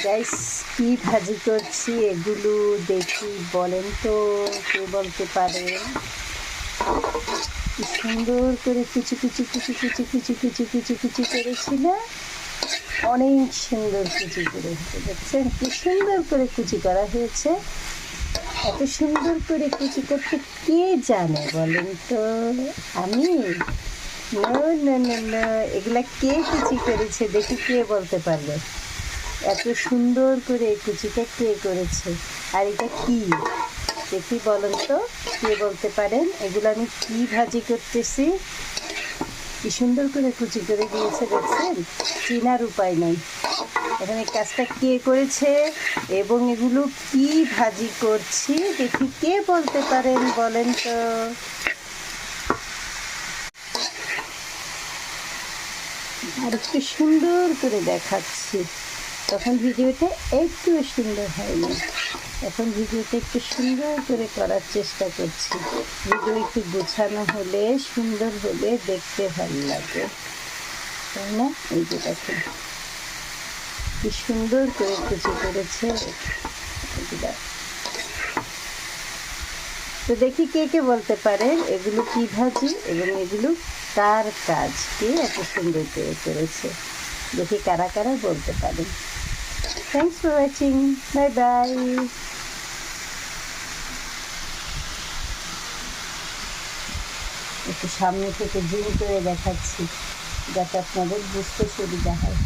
Guys কি ভাজি করছি এগুলো দেখি, বলেন তো কে বলতে পারে? কি সুন্দর করে কুচি কুচি কুচি কুচি কুচি কুচি কুচি কুচি করেছি না? অনেক সুন্দর কুচি করে দেখছেন কি সুন্দর করে কুচি করা হয়েছে। এত সুন্দর করে কুচি করতে কে জানে বলেন তো? আমি? না না না না, এগুলা কে কুচি করেছে দেখি, কে বলতে পারবে? এত সুন্দর করে এই কুচিটা কে করেছে? আর এটা কি দেখি বলেন তো, কে বলতে পারেন? এগুলো আমি কি ভাজি করতেছি, কি সুন্দর করে কুচি করে দিয়েছে দেখছেন, চেনার উপায় নেই। এখানে কাজটা কে করেছে এবং এগুলো কি ভাজি করছি দেখি, কে বলতে পারেন বলেন তো? আর একটু সুন্দর করে দেখাচ্ছি, তখন ভিডিওটা একটু সুন্দর হয়নি, এখন ভিডিওটা একটু সুন্দর করে করার চেষ্টা করছি। ভিডিও একটু গোছানো হলে, সুন্দর হলে দেখতে ভালো লাগে, তাই না? এই যে দেখুন কি সুন্দর করে কুচি করেছে। তো দেখি কে কে বলতে পারেন এগুলো কি ভাজি এবং এগুলো কার কাজ, কে এত সুন্দর করে করেছে, দেখি কারা কারা বলতে পারেন। Thanks for watching, bye bye. একটু সামনে থেকে জুম করে দেখাচ্ছি যাতে আপনাদের বুঝতে সুবিধা হয়।